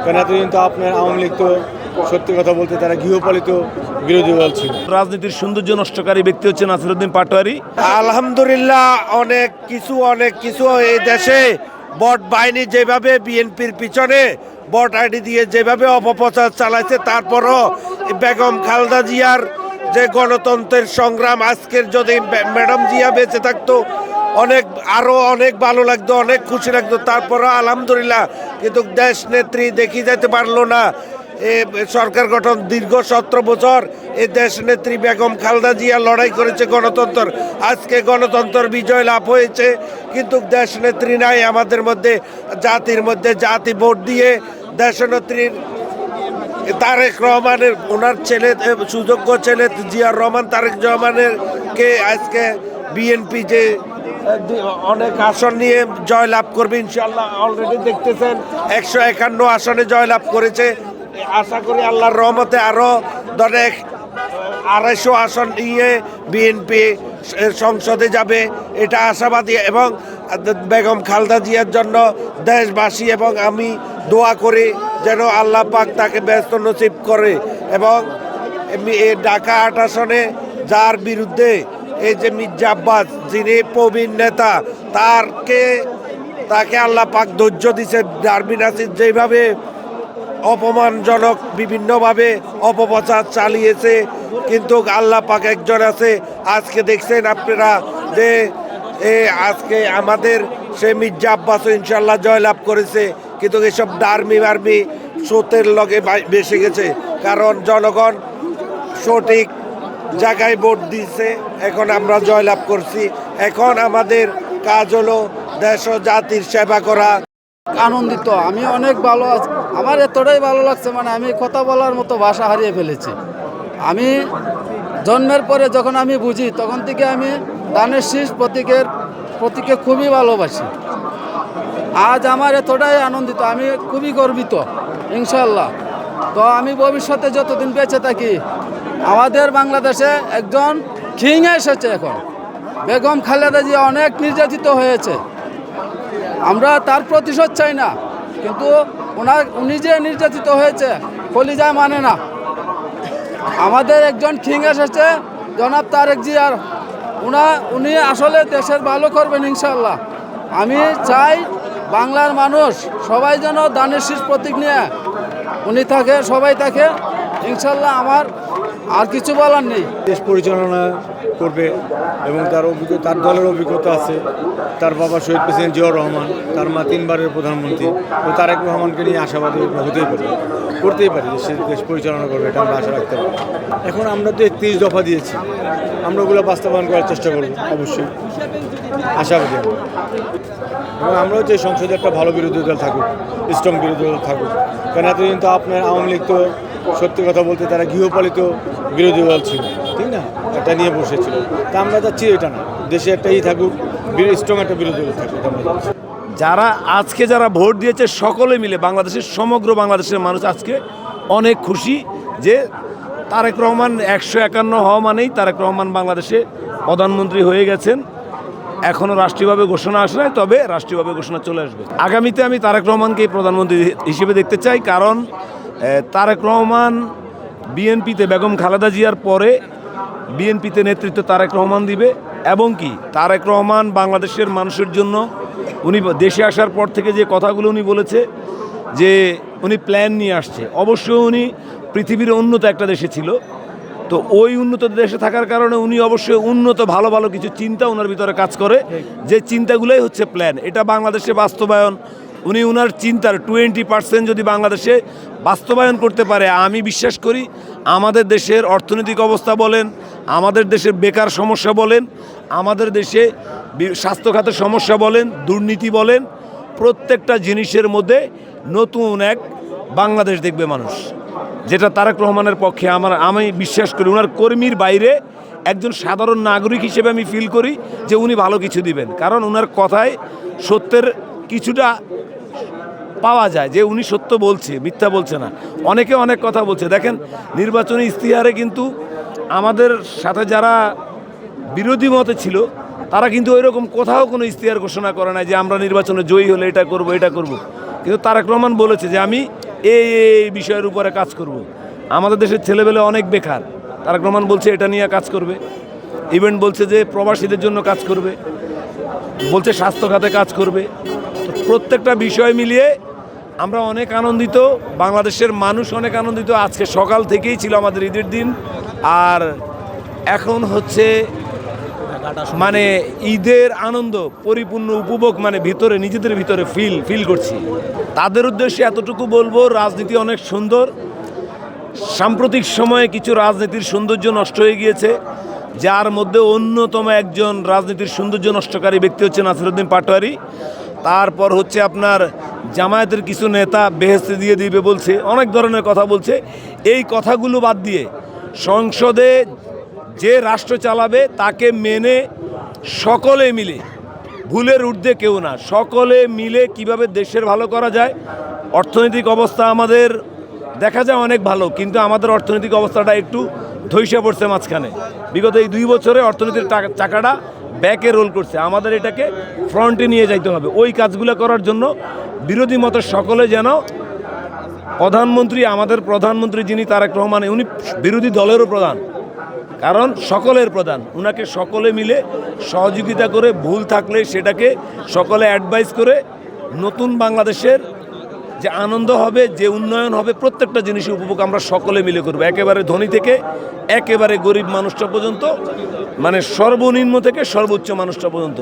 কেন এতদিন তো আপনার আওয়ামী লীগ তো সত্যি কথা বলতে তারা গৃহপালিত বিরোধী দল ছিল। রাজনীতির সৌন্দর্য নষ্টকারী ব্যক্তি হচ্ছে নাসিরউদ্দিন পাটোয়ারি। আলহামদুলিল্লাহ অনেক কিছু এই দেশে বট বাহিনী যেভাবে বিএনপির পিছনে বট আইডি দিয়ে যেভাবে অপপ্রচার চালাইছে, তারপরও বেগম খালেদা জিয়ার যে গণতন্ত্রের সংগ্রাম, আজকের যদি ম্যাডাম জিয়া বেঁচে থাকতো আরো অনেক ভালো লাগতো, অনেক খুশি লাগতো। তারপরও আলহামদুলিল্লাহ, কিন্তু দেশ নেত্রী দেখি যেতে পারলো না। সরকার গঠন দীর্ঘ 17 বছর এই দেশ নেত্রী বেগম খালেদা জিয়া লড়াই করেছে গণতন্ত্র, আজকে গণতন্ত্র বিজয় লাভ হয়েছে, কিন্তু দেশ নেত্রী নাই আমাদের মধ্যে। জাতির মধ্যে জাতি ভোট দিয়ে দেশনেত্রীর তারেক রহমানের ওনার ছেলে, সুযোগ্য ছেলে জিয়ার রহমান তারেক রহমানের কে আজকে বিএনপি যে অনেক আসন নিয়ে জয়লাভ করবে ইনশাআল্লাহ। অলরেডি দেখতেছেন 151 আসনে জয়লাভ করেছে। আশা করি আল্লাহর রহমতে আরো অনেক 250 আসন নিয়ে বিএনপি সংসদে যাবে, এটা আশাবাদী। এবং বেগম খালেদা জিয়ার জন্য দেশবাসী এবং আমি দোয়া করি যেন আল্লাহ পাক তাকে ব্যস্ত নসিব করে। এবং ঢাকা 8 আসনে যার বিরুদ্ধে এই যে মির্জা আব্বাস, যিনি প্রবীণ নেতা, তাকে আল্লাহ পাক ধৈর্য দিছে। ডারবিন আসিফ যেভাবে অপমানজনক বিভিন্নভাবে অপপ্রচার চালিয়েছে, কিন্তু আল্লাহ পাক একজন আছে। আজকে দেখছেন আপনারা যে আজকে আমাদের সে মির্জা আব্বাস ইনশাল্লাহ জয়লাভ করেছে, কিন্তু এসব ডার্মি স্রোতের লগে বেসে গেছে, কারণ জনগণ সঠিক জায়গায় ভোট দিয়েছে। এখন আমরা জয়লাভ করছি। এখন আমাদের কাজ হলো দেশ ও জাতির সেবা করা। আনন্দিত, আমি অনেক ভালো আছি। আমার এতটাই ভালো লাগছে, মানে আমি কথা বলার মতো ভাষা হারিয়ে ফেলেছি। আমি জন্মের পরে যখন আমি বুঝি, তখন থেকে আমি ধানের শীষ প্রতীকে খুবই ভালোবাসি। আজ আমার এতটাই আনন্দিত, আমি খুবই গর্বিত ইনশাল্লাহ। তো আমি ভবিষ্যতে যতদিন বেঁচে থাকি, আমাদের বাংলাদেশে একজন কিং এসেছে। এখন বেগম খালেদা জিয়া অনেক নির্যাতিত হয়েছে, আমরা তার প্রতিশোধ চাই না, কিন্তু উনি যে নির্যাতিত হয়েছে কলিজা মানে না। আমাদের একজন কিং এসেছে, জনাব তারেক জিয়ার। উনি আসলে দেশের ভালো করবেন ইনশাল্লাহ। আমি চাই বাংলার মানুষ সবাই যেন ধানের শীষ প্রতীক নিয়ে উনি থাকে, সবাই থাকে ইনশাল্লাহ। আমার আর কিছু বলার নেই। দেশ পরিচালনা করবে এবং তার দলের অভিজ্ঞতা আছে। তার বাবা শহীদ প্রেসিডেন্ট জিয়াউর রহমান, তার মা 3 বারের প্রধানমন্ত্রী, তো তারেক রহমানকে নিয়ে আশাবাদী করতেই পারি যে সে দেশ পরিচালনা করবে, এটা আমরা আশা রাখতে পারি। এখন আমরা তো 31 দফা দিয়েছি, আমরা ওগুলো বাস্তবায়ন করার চেষ্টা করব, অবশ্যই আশাবাদী। এবং আমরাও চাই সংসদে একটা ভালো বিরোধী দল থাকুক, স্ট্রং বিরোধী দল থাকুক। কেন এতদিন তো আপনার আওয়ামী লীগ তো সত্যি কথা বলতে তারা গৃহপালিত বিরোধী দল ছিল, ঠিক না? এটা নিয়ে বসেছিল। তা আমরা চাচ্ছি এটা না, দেশে একটাই থাকুক, স্ট্রং একটা বিরোধী দল থাকুক। যারা ভোট দিয়েছে সকলে মিলে সমগ্র বাংলাদেশের মানুষ আজকে অনেক খুশি যে তারেক রহমান 151 হওয়া মানেই তারেক রহমান বাংলাদেশে প্রধানমন্ত্রী হয়ে গেছেন। এখনও রাষ্ট্রীয়ভাবে ঘোষণা আসে নাই, তবে রাষ্ট্রীয়ভাবে ঘোষণা চলে আসবে। আগামীতে আমি তারেক রহমানকে প্রধানমন্ত্রী হিসেবে দেখতে চাই, কারণ তারেক রহমান বিএনপিতে বেগম খালেদা জিয়ার পরে বিএনপিতে নেতৃত্ব তারেক রহমান দিবে। এবং কি তারেক রহমান বাংলাদেশের মানুষের জন্য উনি দেশে আসার পর থেকে যে কথাগুলো উনি বলেছে, যে উনি প্ল্যান নিয়ে আসছে। অবশ্যই উনি পৃথিবীর উন্নত একটা দেশে ছিল, তো ওই উন্নত দেশে থাকার কারণে উনি অবশ্যই উন্নত ভালো ভালো কিছু চিন্তা ওনার ভিতরে কাজ করে, যে চিন্তাগুলোই হচ্ছে প্ল্যান। এটা বাংলাদেশে বাস্তবায়ন উনি ওনার চিন্তার 20% যদি বাংলাদেশে বাস্তবায়ন করতে পারে, আমি বিশ্বাস করি আমাদের দেশের অর্থনৈতিক অবস্থা বলেন, আমাদের দেশের বেকার সমস্যা বলেন, আমাদের দেশে স্বাস্থ্য খাতের সমস্যা বলেন, দুর্নীতি বলেন, প্রত্যেকটা জিনিসের মধ্যে নতুন এক বাংলাদেশ দেখবে মানুষ, যেটা তারেক রহমানের পক্ষে আমি বিশ্বাস করি। ওনার কর্মীর বাইরে একজন সাধারণ নাগরিক হিসেবে আমি ফিল করি যে উনি ভালো কিছু দিবেন, কারণ ওনার কথায় সত্যের কিছুটা পাওয়া যায়, যে উনি সত্য বলছে, মিথ্যা বলছে না। অনেকে অনেক কথা বলছে। দেখেন নির্বাচনী ইশতেহারে কিন্তু আমাদের সাথে যারা বিরোধী মতে ছিল, তারা কিন্তু ওইরকম কোথাও কোনো ইশতেহার ঘোষণা করে না যে আমরা নির্বাচনে জয়ী হলে এটা করব। কিন্তু তারেক রহমান বলেছে যে আমি এই বিষয়ের উপরে কাজ করব। আমাদের দেশের ছেলেবেলে অনেক বেকার, তারেক রহমান বলছে এটা নিয়ে কাজ করবে। ইভেন্ট বলছে যে প্রবাসীদের জন্য কাজ করবে, বলছে স্বাস্থ্য খাতে কাজ করবে। তো প্রত্যেকটা বিষয় মিলিয়ে আমরা অনেক আনন্দিত, বাংলাদেশের মানুষ অনেক আনন্দিত। আজকে সকাল থেকেই ছিল আমাদের ঈদের দিন, আর এখন হচ্ছে মানে ঈদের আনন্দ পরিপূর্ণ উপভোগ, মানে ভিতরে নিজেদের ভিতরে ফিল করছি। তাদের উদ্দেশ্যে এতটুকু বলবো, রাজনীতি অনেক সুন্দর। সাম্প্রতিক সময়ে কিছু রাজনীতির সৌন্দর্য নষ্ট হয়ে গিয়েছে, যার মধ্যে অন্যতম একজন রাজনীতির সৌন্দর্য নষ্টকারী ব্যক্তি হচ্ছে নাসিরউদ্দিন পাটোয়ারি। তারপর হচ্ছে আপনার জামায়াতের কিছু নেতা বেহেশতে দিয়ে দিবে বলছে, অনেক ধরনের কথা বলছে। এই কথাগুলো বাদ দিয়ে সংসদে যে রাষ্ট্র চালাবে তাকে মেনে সকলে মিলে, ভুলের ঊর্ধ্বে কেউ না, সকলে মিলে কিভাবে দেশের ভালো করা যায়। অর্থনৈতিক অবস্থা আমাদের দেখা যায় অনেক ভালো, কিন্তু আমাদের অর্থনৈতিক অবস্থাটা একটু ধৈর্য পড়ছে মাঝখানে। বিগত এই 2 বছরে অর্থনীতির চাকাটা ব্যাকে রোল করছে। আমাদের এটাকে ফ্রন্টে নিয়ে যাইতে হবে। ওই কাজগুলো করার জন্য বিরোধী মতের সকলে যেন প্রধানমন্ত্রী, আমাদের প্রধানমন্ত্রী যিনি তারেক রহমান, উনি বিরোধী দলেরও প্রধান, কারণ সকলের প্রধান। উনাকে সকলে মিলে সহযোগিতা করে, ভুল থাকলে সেটাকে সকলে অ্যাডভাইস করে নতুন বাংলাদেশের যে আনন্দ হবে, যে উন্নয়ন হবে, প্রত্যেকটা জিনিসের উপভোগ আমরা সকলে মিলে করবো। একেবারে ধনী থেকে একেবারে গরিব মানুষটা পর্যন্ত, মানে সর্বনিম্ন থেকে সর্বোচ্চ মানুষটা পর্যন্ত।